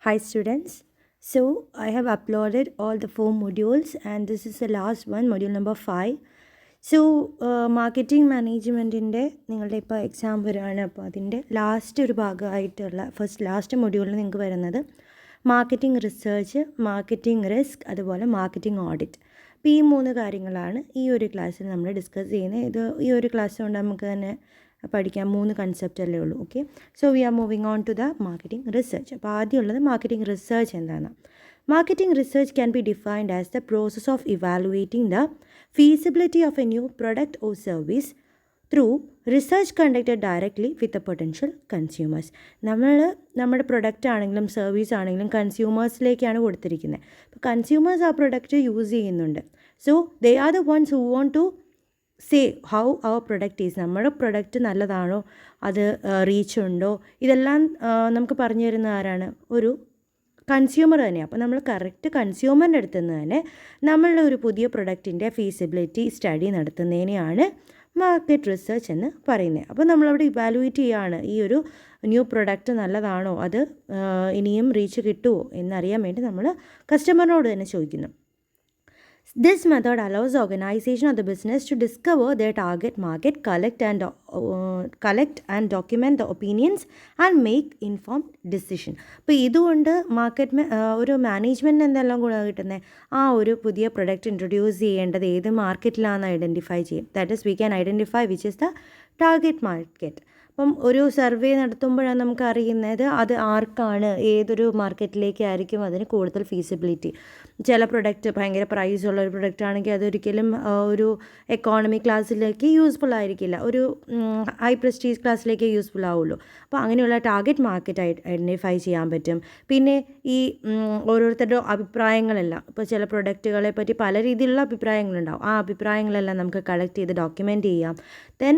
Hi students. So I have uploaded all the 4 modules and this is the last one, module number 5. So marketing മാനേജ്മെൻറ്റിൻ്റെ നിങ്ങളുടെ ഇപ്പോൾ exam വരികയാണ്. അപ്പോൾ അതിൻ്റെ last ഒരു ഭാഗമായിട്ടുള്ള ലാസ്റ്റ് മൊഡ്യൂളിൽ നിങ്ങൾക്ക് വരുന്നത് മാർക്കറ്റിംഗ് റിസർച്ച്, മാർക്കറ്റിംഗ് റിസ്ക്, അതുപോലെ മാർക്കറ്റിംഗ് ഓഡിറ്റ്. അപ്പോൾ ഈ 3 കാര്യങ്ങളാണ് ഈ ഒരു ക്ലാസ്സിൽ നമ്മൾ ഡിസ്കസ് ചെയ്യുന്നത്. ഈ ഒരു ക്ലാസ് കൊണ്ട് നമുക്ക് തന്നെ പഠിക്കാൻ 3 കൺസെപ്റ്റ് അല്ലേ ഉള്ളൂ. Okay, so we are moving on to the marketing research. അപ്പോൾ ആദ്യമുള്ളത് മാർക്കറ്റിംഗ് റിസർച്ച് എന്താണ്? Marketing research can be defined as the process of evaluating the feasibility of a new product or service through research conducted directly with the potential consumers. നമ്മുടെ product ആണെങ്കിലും service ആണെങ്കിലും കൺസ്യൂമേഴ്സിലേക്കാണ് കൊടുത്തിരിക്കുന്നത്. അപ്പോൾ consumers ആ product use ചെയ്യുന്നുണ്ട്. So they are the ones who want to say how our product is. നമ്മുടെ product നല്ലതാണോ, അത് റീച്ച് ഉണ്ടോ, ഇതെല്ലാം നമുക്ക് പറഞ്ഞു തരുന്ന ആരാണ്? ഒരു കൺസ്യൂമർ തന്നെയാണ്. അപ്പോൾ നമ്മൾ കറക്റ്റ് കൺസ്യൂമറിൻ്റെ അടുത്ത് നിന്ന് തന്നെ നമ്മളുടെ ഒരു പുതിയ പ്രൊഡക്റ്റിൻ്റെ ഫീസിബിലിറ്റി സ്റ്റഡി നടത്തുന്നതിനെയാണ് മാർക്കറ്റ് റിസർച്ച് എന്ന് പറയുന്നത്. അപ്പോൾ നമ്മളവിടെ ഇവാലുവേറ്റ് ചെയ്യുകയാണ്, ഈ ഒരു ന്യൂ പ്രൊഡക്റ്റ് നല്ലതാണോ, അത് ഇനിയും റീച്ച് കിട്ടുമോ എന്നറിയാൻ വേണ്ടി നമ്മൾ കസ്റ്റമറിനോട് തന്നെ ചോദിക്കുന്നു. This method allows the organization of the business to discover their target market, collect and document the opinions and make informed decision. അപ്പോൾ ഇതുകൊണ്ട് ഒരു മാനേജ്മെൻറ്റിന് എന്തെല്ലാം ഗുണം കിട്ടുന്നത്? ആ ഒരു പുതിയ പ്രൊഡക്റ്റ് ഇൻട്രൊഡ്യൂസ് ചെയ്യേണ്ടത് ഏത് മാർക്കറ്റിലാണെന്ന് ഐഡൻറ്റിഫൈ ചെയ്യും. That is we can identify which is the target market. അപ്പം ഒരു സർവേ നടത്തുമ്പോഴാണ് നമുക്ക് അറിയുന്നത് അത് ആർക്കാണ്, ഏതൊരു മാർക്കറ്റിലേക്കായിരിക്കും അതിന് കൂടുതൽ ഫീസിബിലിറ്റി. ചില പ്രൊഡക്റ്റ് ഭയങ്കര പ്രൈസുള്ള ഒരു പ്രൊഡക്റ്റ് ആണെങ്കിൽ അതൊരിക്കലും ഒരു എക്കോണമി ക്ലാസ്സിലേക്ക് യൂസ്ഫുൾ ആയിരിക്കില്ല, ഒരു ഹൈ പ്രസ്റ്റീജ് ക്ലാസ്സിലേക്ക് യൂസ്ഫുൾ ആവുള്ളൂ. അപ്പോൾ അങ്ങനെയുള്ള ടാർഗറ്റ് മാർക്കറ്റ് ഐഡൻറ്റിഫൈ ചെയ്യാൻ പറ്റും. പിന്നെ ഈ ഓരോരുത്തരുടെ അഭിപ്രായങ്ങളെല്ലാം, ഇപ്പോൾ ചില പ്രൊഡക്റ്റുകളെ പറ്റി പല രീതിയിലുള്ള അഭിപ്രായങ്ങളുണ്ടാവും. ആ അഭിപ്രായങ്ങളെല്ലാം നമുക്ക് കളക്ട് ചെയ്ത് ഡോക്യുമെൻറ്റ് ചെയ്യാം. Then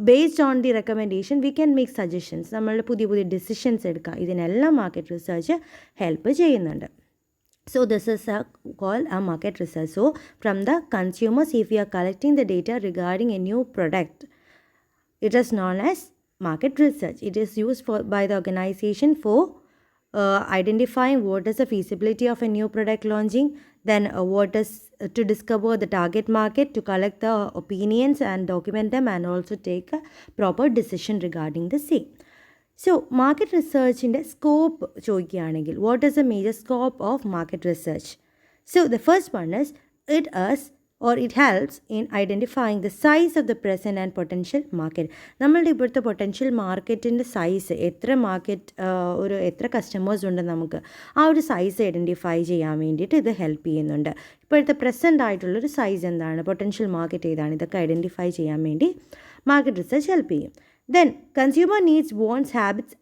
based on the recommendation we can make suggestions. നമ്മളുടെ പുതിയ ഡിസിഷൻസ് എടുക്കാം. ഇതിനെല്ലാം മാർക്കറ്റ് റിസർച്ച് ഹെൽപ്പ് ചെയ്യുന്നുണ്ട്. So this is called a market research. So from the consumers, if we are collecting the data regarding a new product, it is known as market research. It is used by the organization for identifying what is the feasibility of a new product launching, then what is to discover the target market, to collect the opinions and document them, and also take a proper decision regarding the same. So market research in the scope ചോദിക്കുകയാണെങ്കിൽ, what is the major scope of market research? So the first one is it helps in identifying the size of the present and potential market. നമ്മളുടെ ഇപ്പോഴത്തെ potential മാർക്കറ്റിൻ്റെ size, എത്ര customers ഉണ്ട് നമുക്ക്, ആ ഒരു size identify ചെയ്യാൻ വേണ്ടിയിട്ട് ഇത് ഹെൽപ്പ് ചെയ്യുന്നുണ്ട്. ഇപ്പോഴത്തെ പ്രസൻ്റ് ആയിട്ടുള്ളൊരു സൈസ് എന്താണ്, പൊട്ടൻഷ്യൽ മാർക്കറ്റ് ഏതാണ്, ഇതൊക്കെ ഐഡൻറ്റിഫൈ ചെയ്യാൻ വേണ്ടി മാർക്കറ്റ് റിസർച്ച് ഹെൽപ്പ് ചെയ്യും. Then consumer needs, wants, habits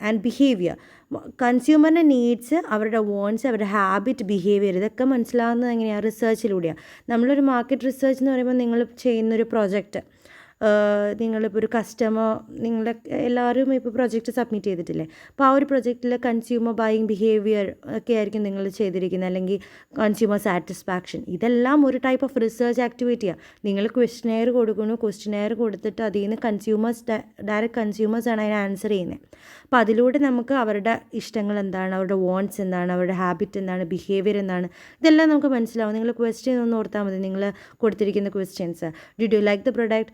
and behaviour. കൺസ്യൂമറിൻ്റെ നീഡ്സ്, അവരുടെ വോൺസ്, അവരുടെ ഹാബിറ്റ്, ബിഹേവിയർ, ഇതൊക്കെ മനസ്സിലാകുന്നത് എങ്ങനെയാണ്? റിസർച്ചിലൂടെയാണ്. നമ്മളൊരു മാർക്കറ്റ് റിസർച്ച് എന്ന് പറയുമ്പോൾ നിങ്ങൾ ചെയ്യുന്നൊരു പ്രോജക്റ്റ്, നിങ്ങളിപ്പോൾ ഒരു കസ്റ്റമർ, എല്ലാവരും ഇപ്പോൾ പ്രൊജക്റ്റ് സബ്മിറ്റ് ചെയ്തിട്ടില്ലേ? അപ്പോൾ ആ ഒരു പ്രൊജക്റ്റിൽ കൺസ്യൂമർ ബൈയിങ് ബിഹേവിയർ ഒക്കെ ആയിരിക്കും നിങ്ങൾ ചെയ്തിരിക്കുന്നത്, അല്ലെങ്കിൽ കൺസ്യൂമർ സാറ്റിസ്ഫാക്ഷൻ. ഇതെല്ലാം ഒരു ടൈപ്പ് ഓഫ് റിസർച്ച് ആക്ടിവിറ്റിയാണ്. നിങ്ങൾ ക്വസ്റ്റനെയർ കൊടുക്കുന്നു, ക്വസ്റ്റനെയർ കൊടുത്തിട്ട് അതിൽ നിന്ന് ഡയറക്റ്റ് കൺസ്യൂമേഴ്സാണ് അതിന് ആൻസർ ചെയ്യുന്നത്. അപ്പോൾ അതിലൂടെ നമുക്ക് അവരുടെ ഇഷ്ടങ്ങൾ എന്താണ്, അവരുടെ വോൺസ് എന്താണ്, അവരുടെ ഹാബിറ്റ് എന്താണ്, ബിഹേവിയർ എന്താണ്, ഇതെല്ലാം നമുക്ക് മനസ്സിലാവും. നിങ്ങൾ ക്വസ്റ്റ്യൻ ഒന്ന് ഓർത്താൽ മതി. നിങ്ങൾ കൊടുത്തിരിക്കുന്ന questions, did you like the product,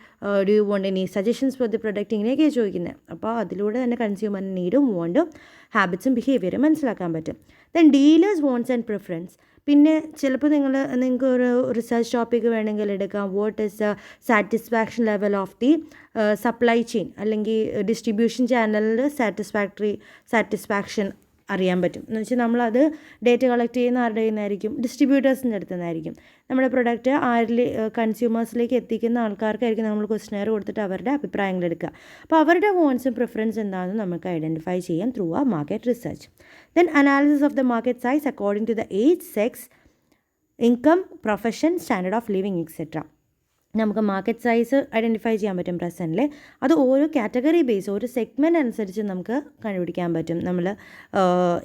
do you want any suggestions for the product, ഇങ്ങനെയൊക്കെയാണ് ചോദിക്കുന്നത്. അപ്പോൾ അതിലൂടെ തന്നെ കൺസ്യൂമറിന് നീഡും വോണ്ടും ഹാബിറ്റ്സും ബിഹേവിയറും മനസ്സിലാക്കാൻ പറ്റും. Then dealers wants and preference. പിന്നെ ചിലപ്പോൾ നിങ്ങൾക്ക് ഒരു റിസർച്ച് ടോപ്പിക്ക് വേണമെങ്കിൽ എടുക്കാം, what is the satisfaction level of the supply chain, അല്ലെങ്കിൽ ഡിസ്ട്രിബ്യൂഷൻ ചാനലിൽ സാറ്റിസ്ഫാക്ഷൻ അറിയാൻ പറ്റും. എന്ന് വെച്ചാൽ നമ്മളത് ഡേറ്റ കളക്ട് ചെയ്യുന്ന ആരുടെ നിന്നായിരിക്കും? ഡിസ്ട്രിബ്യൂട്ടേഴ്സിൻ്റെ അടുത്ത് നിന്നായിരിക്കും. നമ്മുടെ പ്രൊഡക്റ്റ് കൺസ്യൂമേഴ്സിലേക്ക് എത്തിക്കുന്ന ആൾക്കാർക്കായിരിക്കും നമ്മൾ ക്വസ്റ്റനെയർ കൊടുത്തിട്ട് അവരുടെ അഭിപ്രായങ്ങൾ എടുക്കുക. അപ്പോൾ അവരുടെ വോൺസും പ്രിഫറൻസ് എന്താണെന്ന് നമുക്ക് ഐഡൻറ്റിഫൈ ചെയ്യാം ത്രൂ ആ market research. Then analysis of the market size according to the age, sex, income, profession, standard of living etcetera. നമുക്ക് മാർക്കറ്റ് സൈസ് ഐഡൻറ്റിഫൈ ചെയ്യാൻ പറ്റും പ്രസൻറ്റിൽ. അത് ഓരോ കാറ്റഗറി ബേസ്, ഓരോ സെഗ്മെൻറ്റ് അനുസരിച്ച് നമുക്ക് കണ്ടുപിടിക്കാൻ പറ്റും. നമ്മൾ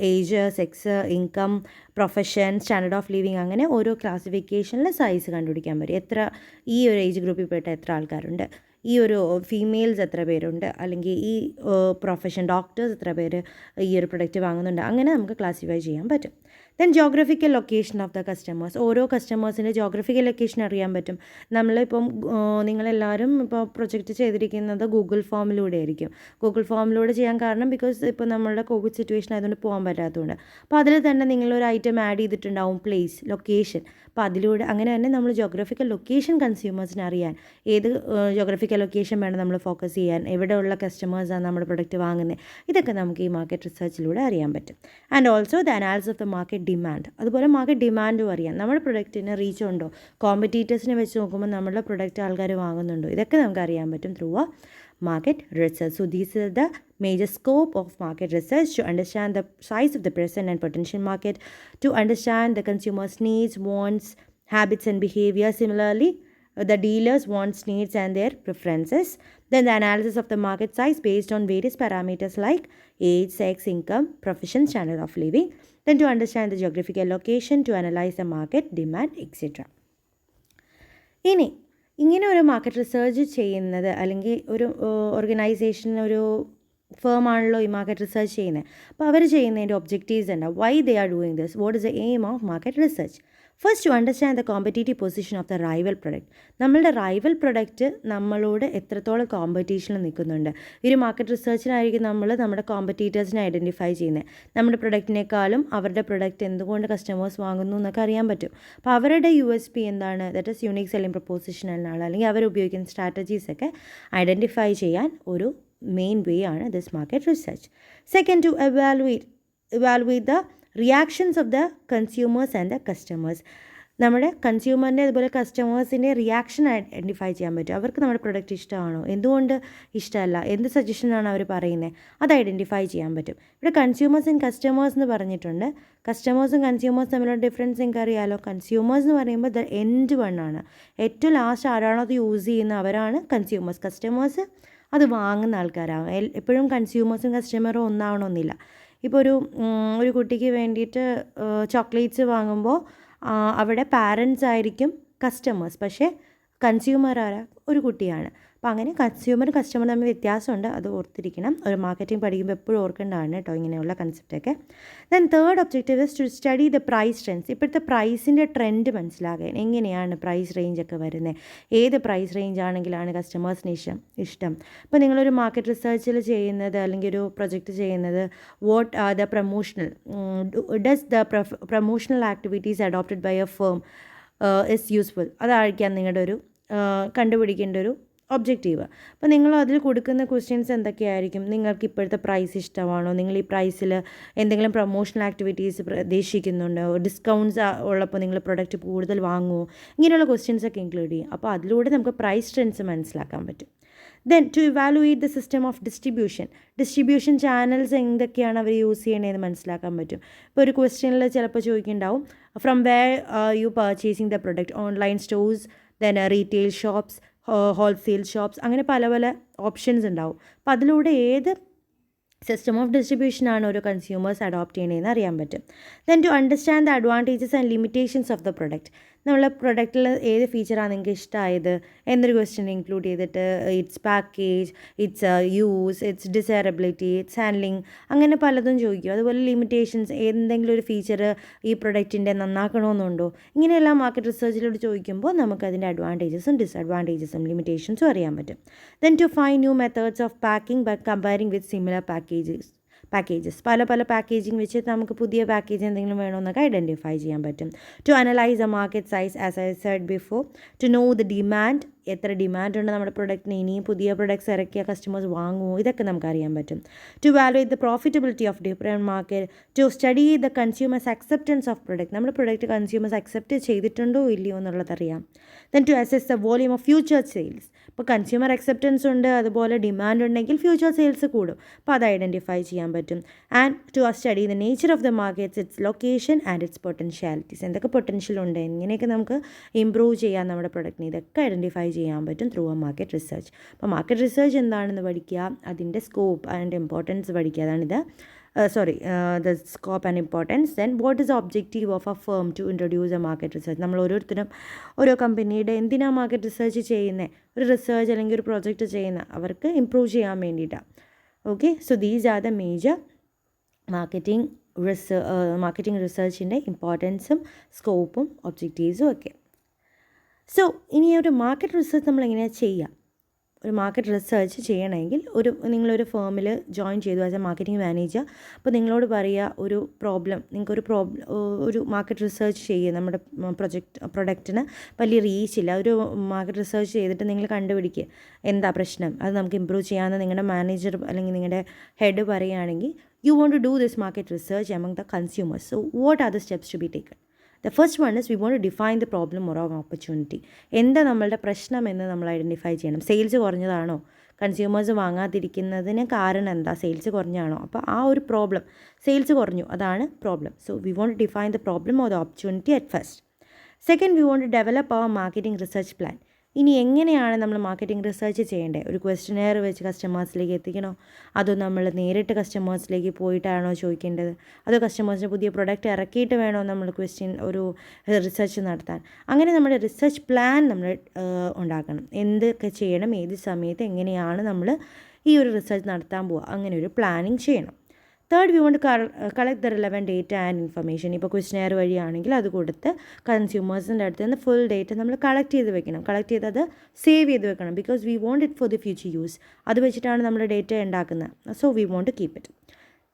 age, sex, income, profession, standard of living, അങ്ങനെ ഓരോ ക്ലാസിഫിക്കേഷനിൽ സൈസ് കണ്ടുപിടിക്കാൻ പറ്റും. ഈ ഒരു ഏജ് ഗ്രൂപ്പിൽ പെട്ട എത്ര ആൾക്കാരുണ്ട്, ഈ ഒരു ഫീമെയിൽസ് എത്ര പേരുണ്ട്, അല്ലെങ്കിൽ ഈ പ്രൊഫഷൻ ഡോക്ടേഴ്സ് എത്ര പേര് ഈ ഒരു പ്രൊഡക്റ്റ് വാങ്ങുന്നുണ്ട്, അങ്ങനെ നമുക്ക് ക്ലാസിഫൈ ചെയ്യാൻ പറ്റും. Then geographical location of the customers. ഓരോ കസ്റ്റമേഴ്സിൻ്റെ ജോഗ്രഫിക്കൽ ലൊക്കേഷൻ അറിയാൻ പറ്റും. നമ്മളിപ്പം നിങ്ങളെല്ലാവരും ഇപ്പോൾ പ്രൊജക്റ്റ് ചെയ്തിരിക്കുന്നത് ഗൂഗിൾ ഫോമിലൂടെ ആയിരിക്കും. ഗൂഗിൾ ഫോമിലൂടെ ചെയ്യാൻ കാരണം ബിക്കോസ് ഇപ്പോൾ നമ്മളുടെ കോവിഡ് സിറ്റുവേഷൻ ആയതുകൊണ്ട് പോകാൻ പറ്റാത്തതുകൊണ്ട്. അപ്പോൾ അതിൽ തന്നെ നിങ്ങളൊരു ഐറ്റം ആഡ് ചെയ്തിട്ടുണ്ടാവും, പ്ലേസ്, ലൊക്കേഷൻ. അപ്പോൾ അതിലൂടെ അങ്ങനെ തന്നെ നമ്മൾ ജോഗ്രഫിക്കൽ ലൊക്കേഷൻ കൺസ്യൂമേഴ്സിനെ അറിയാൻ, ഏത് ജോഗ്രഫിക്കൽ ലൊക്കേഷൻ വേണം നമ്മൾ ഫോക്കസ് ചെയ്യാൻ, എവിടെയുള്ള കസ്റ്റമേഴ്സാണ് നമ്മുടെ പ്രൊഡക്റ്റ് വാങ്ങുന്നത്, ഇതൊക്കെ നമുക്ക് ഈ മാർക്കറ്റ് റിസർച്ചിലൂടെ അറിയാൻ പറ്റും. And also the analysis of the market demand. അതുപോലെ മാർക്കറ്റ് ഡിമാൻഡും അറിയാം. നമ്മുടെ പ്രൊഡക്റ്റിന് റീച്ച് ഉണ്ടോ, കോമ്പറ്റീറ്റേഴ്സിനെ വെച്ച് നോക്കുമ്പോൾ നമ്മുടെ പ്രൊഡക്റ്റ് ആൾക്കാർ വാങ്ങുന്നുണ്ടോ, ഇതൊക്കെ നമുക്ക് അറിയാൻ പറ്റും through a market research. So these are the major scope of market research: to understand the size of the present and potential market, to understand the consumer's needs, wants, habits and behavior. Similarly, the dealers' wants, needs and their preferences. Then the analysis of the market size based on various parameters like age, sex, income, profession, standard of living. Then to understand the geographical location, to analyze the market demand, etc. ഇനി ഇങ്ങനെ ഒരു market research ചെയ്യുന്നത്, അല്ലെങ്കിൽ ഒരു organisation, ഒരു firm ആണല്ലോ ഈ market research ചെയ്യുന്നത്. അപ്പോൾ അവർ ചെയ്യുന്നതിൻ്റെ ഒബ്ജക്റ്റീവ്സ് ഉണ്ടാവും. Why they are doing this, what is the aim of market research? First, to understand the competitive position of the rival product. നമ്മളുടെ റൈവൽ പ്രൊഡക്റ്റ് നമ്മളോട് എത്രത്തോളം കോമ്പറ്റീഷനിൽ നിൽക്കുന്നുണ്ട്. ഈ ഒരു മാർക്കറ്റ് റിസർച്ചിലായിരിക്കും നമ്മൾ നമ്മുടെ കോമ്പറ്റീറ്റേഴ്സിനെ ഐഡൻറ്റിഫൈ ചെയ്യുന്നത്. നമ്മുടെ പ്രൊഡക്റ്റിനേക്കാളും അവരുടെ പ്രൊഡക്റ്റ് എന്തുകൊണ്ട് കസ്റ്റമേഴ്സ് വാങ്ങുന്നു എന്നൊക്കെ അറിയാൻ പറ്റും. അപ്പോൾ അവരുടെ USP എന്താണ്, that is unique selling proposition എന്നാണ്, അല്ലെങ്കിൽ അവർ ഉപയോഗിക്കുന്ന സ്ട്രാറ്റജീസൊക്കെ ഐഡൻറ്റിഫൈ ചെയ്യാൻ ഒരു മെയിൻ വേ ആണ് this market research. Second, to evaluate the reactions of the consumers and the customers. നമ്മുടെ കൺസ്യൂമറിൻ്റെ അതുപോലെ കസ്റ്റമേഴ്സിൻ്റെ റിയാക്ഷൻ ഐഡൻറ്റിഫൈ ചെയ്യാൻ പറ്റും. അവർക്ക് നമ്മുടെ പ്രൊഡക്റ്റ് ഇഷ്ടമാണോ, എന്തുകൊണ്ട് ഇഷ്ടമല്ല, എന്ത് സജഷനാണ് അവർ പറയുന്നത്, അത് ഐഡൻറ്റിഫൈ ചെയ്യാൻ പറ്റും. ഇവിടെ കൺസ്യൂമേഴ്സ് ആൻഡ് കസ്റ്റമേഴ്സ് എന്ന് പറഞ്ഞിട്ടുണ്ട്. കസ്റ്റമേഴ്സും കൺസ്യൂമേഴ്സും തമ്മിലുള്ള ഡിഫറൻസ് നിങ്ങൾക്ക് അറിയാമല്ലോ. കൺസ്യൂമേഴ്സ് എന്ന് പറയുമ്പോൾ ദ എൻഡ് വണ്ണാണ്, ഏറ്റവും ലാസ്റ്റ് ആരാണോ അത് യൂസ് ചെയ്യുന്നത് അവരാണ് കൺസ്യൂമേഴ്സ്. കസ്റ്റമേഴ്സ് അത് വാങ്ങുന്ന ആൾക്കാരാണ്. എപ്പോഴും കൺസ്യൂമേഴ്സും കസ്റ്റമറും ഒന്നാവണമെന്നില്ല. ഇപ്പോൾ ഒരു കുട്ടിക്ക് വേണ്ടിയിട്ട് ചോക്ലേറ്റ്സ് വാങ്ങുമ്പോൾ അവിടെ പാരൻസ് ആയിരിക്കും കസ്റ്റമേഴ്സ്, പക്ഷേ കൺസ്യൂമർ ആരാ, ഒരു കുട്ടിയാണ്. അപ്പോൾ അങ്ങനെ കസ്റ്റമർ തമ്മിൽ വ്യത്യാസമുണ്ട്, അത് ഓർത്തിരിക്കണം. ഒരു മാർക്കറ്റിംഗ് പഠിക്കുമ്പോൾ എപ്പോഴും ഓർക്കേണ്ടതാണ് കേട്ടോ ഇങ്ങനെയുള്ള കൺസെപ്റ്റൊക്കെ. Then third objective is to study the price trends. ഇപ്പോഴത്തെ പ്രൈസിൻ്റെ ട്രെൻഡ് മനസ്സിലാക്കാൻ, എങ്ങനെയാണ് പ്രൈസ് റേഞ്ചൊക്കെ വരുന്നത്, ഏത് പ്രൈസ് റേഞ്ച് ആണെങ്കിലാണ് കസ്റ്റമേഴ്സിന് ഇഷ്ടം. ഇപ്പോൾ നിങ്ങളൊരു മാർക്കറ്റ് റിസർച്ചിൽ ചെയ്യുന്നത്, അല്ലെങ്കിൽ ഒരു പ്രൊജക്റ്റ് ചെയ്യുന്നത്, what are the does the promotional activities adopted by a firm is useful, അതായിരിക്കാം നിങ്ങളുടെ ഒരു കണ്ടുപിടിക്കേണ്ട ഒരു ഒബ്ജക്റ്റീവ്. അപ്പോൾ നിങ്ങൾ അതിൽ കൊടുക്കുന്ന ക്വസ്റ്റ്യൻസ് എന്തൊക്കെയായിരിക്കും? നിങ്ങൾക്ക് ഇപ്പോഴത്തെ പ്രൈസ് ഇഷ്ടമാണോ, നിങ്ങൾ ഈ പ്രൈസിൽ എന്തെങ്കിലും പ്രൊമോഷണൽ ആക്ടിവിറ്റീസ് പ്രതീക്ഷിക്കുന്നുണ്ടോ, ഡിസ്കൗണ്ട്സ് ഉള്ളപ്പോൾ നിങ്ങൾ പ്രൊഡക്റ്റ് കൂടുതൽ വാങ്ങുമോ, ഇങ്ങനെയുള്ള ക്വസ്റ്റ്യൻസൊക്കെ ഇൻക്ലൂഡ് ചെയ്യും. അപ്പോൾ അതിലൂടെ നമുക്ക് പ്രൈസ് ട്രെൻഡ്സ് മനസ്സിലാക്കാൻ പറ്റും. Then to evaluate the system of distribution channels എന്തൊക്കെയാണ് അവർ യൂസ് ചെയ്യണതെന്ന് മനസ്സിലാക്കാൻ പറ്റും. ഇപ്പോൾ ഒരു ക്വസ്റ്റ്യനിൽ ചിലപ്പോൾ ചോദിക്കുന്നുണ്ടാവും, from where you purchasing the product, online stores, then retail shops, wholesale shops, അങ്ങനെ പല പല ഓപ്ഷൻസ് ഉണ്ടാവും. അപ്പോൾ അതിലൂടെ ഏത് സിസ്റ്റം ഓഫ് ഡിസ്ട്രിബ്യൂഷനാണ് ഓരോ കൺസ്യൂമേഴ്സ് അഡോപ്റ്റ് ചെയ്യണതെന്ന് അറിയാൻ പറ്റും. Then to understand the advantages and limitations of the product. നമ്മളെ പ്രൊഡക്റ്റിൽ ഏത് ഫീച്ചറാണ് നിങ്ങൾക്ക് ഇഷ്ടമായത് എന്നൊരു ക്വസ്റ്റ്യൻ ഇൻക്ലൂഡ് ചെയ്തിട്ട്, its package, its use, its desirability, its handling, അങ്ങനെ പലതും ചോദിക്കും. അതുപോലെ ലിമിറ്റേഷൻസ്, എന്തെങ്കിലും ഒരു ഫീച്ചർ ഈ പ്രൊഡക്റ്റിൻ്റെ നന്നാക്കണമെന്നുണ്ടോ, ഇങ്ങനെയെല്ലാം മാർക്കറ്റ് റിസർച്ചിലൂടെ ചോദിക്കുമ്പോൾ നമുക്കതിൻ്റെ അഡ്വാൻറ്റേജസും ഡിസഡ്വാൻറ്റേജസും ലിമിറ്റേഷൻസും അറിയാൻ പറ്റും. Then to find new methods of packing by comparing with similar packages. പല പാക്കേജിങ് വെച്ച് നമുക്ക് പുതിയ പാക്കേജ് എന്തെങ്കിലും വേണമെന്നൊക്കെ ഐഡൻറ്റിഫൈ ചെയ്യാൻ പറ്റും. To analyse the market size as I said before, to know the demand, എത്ര ഡിമാൻഡ് ഉണ്ട് നമ്മുടെ പ്രൊഡക്റ്റിന്, ഇനിയും പുതിയ പ്രൊഡക്ട്സ് ഇറക്കിയ കസ്റ്റമേഴ്സ് വാങ്ങുമോ, ഇതൊക്കെ നമുക്ക് അറിയാൻ പറ്റും. To valuate the profitability of different market, to study the consumers acceptance of product, നമ്മുടെ പ്രൊഡക്റ്റ് കൺസ്യൂമേഴ്സ് അക്സെപ്റ്റ് ചെയ്തിട്ടുണ്ടോ ഇല്ലയോ എന്നുള്ളതറിയാം. Then to assess the volume of future sales. ഇപ്പോൾ കൺസ്യൂമർ അക്സെപ്റ്റൻസ് ഉണ്ട്, അതുപോലെ ഡിമാൻഡ് ഉണ്ടെങ്കിൽ ഫ്യൂച്ചർ സെയിൽസ് കൂടും. അപ്പോൾ അത് ഐഡൻറ്റിഫൈ ചെയ്യാൻ പറ്റും. And to study the nature of the markets, its location and its potentialities. എന്തൊക്കെ പൊട്ടൻഷ്യൽ ഉണ്ട്, എങ്ങനെയൊക്കെ നമുക്ക് ഇമ്പ്രൂവ് ചെയ്യാം നമ്മുടെ പ്രൊഡക്റ്റിന്, ഇതൊക്കെ ഐഡൻറ്റിഫൈ ചെയ്യാൻ പറ്റും ത്രൂ എ മാർക്കറ്റ് റിസർച്ച്. അപ്പോൾ മാർക്കറ്റ് റിസർച്ച് എന്താണെന്ന് പഠിക്കുക, അതിൻ്റെ സ്കോപ്പ്, അതിൻ്റെ ഇമ്പോർട്ടൻസ് പഠിക്കുക. അതാണിത് the scope and importance. Then what is the objective of a firm to introduce a market research? നമ്മൾ ഓരോരുത്തരും ഓരോ കമ്പനിയുടെ എന്തിനാണ് മാർക്കറ്റ് റിസർച്ച് ചെയ്യുന്നത്, ഒരു റിസർച്ച് അല്ലെങ്കിൽ ഒരു പ്രോജക്റ്റ് ചെയ്യുന്ന അവർക്ക് ഇമ്പ്രൂവ് ചെയ്യാൻ വേണ്ടിയിട്ടാണ്. Okay, so these are the major marketing റിസർച്ചിൻ്റെ ഇമ്പോർട്ടൻസും സ്കോപ്പും ഒബ്ജക്റ്റീവ്സും ഒക്കെ. സോ ഇനി ഒരു മാർക്കറ്റ് റിസർച്ച് നമ്മൾ എങ്ങനെയാണ് ചെയ്യുക? ഒരു മാർക്കറ്റ് റിസർച്ച് ചെയ്യണമെങ്കിൽ നിങ്ങളൊരു ഫേമിൽ ജോയിൻ ചെയ്തു ആസ് എ മാർക്കറ്റിംഗ് മാനേജർ. അപ്പോൾ നിങ്ങളോട് പറയുക ഒരു മാർക്കറ്റ് റിസർച്ച് ചെയ്യുക, നമ്മുടെ പ്രൊഡക്റ്റിന് വലിയ റീച്ച് ഇല്ല, ഒരു മാർക്കറ്റ് റിസർച്ച് ചെയ്തിട്ട് നിങ്ങൾ കണ്ടുപിടിക്കുക എന്താ പ്രശ്നം, അത് നമുക്ക് ഇമ്പ്രൂവ് ചെയ്യാമെന്ന് നിങ്ങളുടെ മാനേജർ അല്ലെങ്കിൽ നിങ്ങളുടെ ഹെഡ് പറയുകയാണെങ്കിൽ you want to do this market research among the consumers. So what are the steps to be taken? The first one is we want to define the problem or opportunity. എന്താ നമ്മളുടെ പ്രശ്നം എന്ന് നമ്മൾ identify ചെയ്യണം. Sales കുറഞ്ഞതാണോ, consumers വാങ്ങാതിരിക്കുന്നതിന് കാരണം എന്താ, sales കുറഞ്ഞാണോ? അപ്പോൾ ആ ഒരു പ്രോബ്ലം, സെയിൽസ് കുറഞ്ഞു, അതാണ് problem. So we want to define the problem or the opportunity at first. Second, we want to develop our marketing research plan. ഇനി എങ്ങനെയാണ് നമ്മൾ മാർക്കറ്റിംഗ് റിസർച്ച് ചെയ്യേണ്ടത്? ഒരു ക്വസ്റ്റ്യനെയർ വെച്ച് കസ്റ്റമേഴ്സിലേക്ക് എത്തിക്കണോ, അതോ നമ്മൾ നേരിട്ട് കസ്റ്റമേഴ്സിലേക്ക് പോയിട്ടാണോ ചോദിക്കേണ്ടത്, അതോ കസ്റ്റമേഴ്സിന് പുതിയ പ്രൊഡക്റ്റ് ഇറക്കിയിട്ട് വേണോ നമ്മൾ ഒരു റിസർച്ച് നടത്താൻ? അങ്ങനെ നമ്മുടെ റിസർച്ച് പ്ലാൻ നമ്മൾ ഉണ്ടാക്കണം. എന്തൊക്കെ ചെയ്യണം, ഏത് സമയത്ത് എങ്ങനെയാണ് നമ്മൾ ഈ ഒരു റിസർച്ച് നടത്താൻ പോവുക, അങ്ങനെ ഒരു പ്ലാനിങ് ചെയ്യണം. Third, we want collect the relevant data and information. ഇപ്പോൾ ക്വസ്റ്റ്യനെയർ വഴിയാണെങ്കിൽ അത് കൊടുത്ത് കൺസ്യൂമേഴ്സിൻ്റെ അടുത്ത് നിന്ന് ഫുൾ ഡേറ്റ നമ്മൾ കളക്ട് ചെയ്ത് വെക്കണം. കളക്ട് ചെയ്ത് അത് സേവ് ചെയ്ത് വെക്കണം. Because we want it for the future use. അത് വെച്ചിട്ടാണ് നമ്മൾ ഡേറ്റ ഉണ്ടാക്കുന്നത്. So we want to keep it.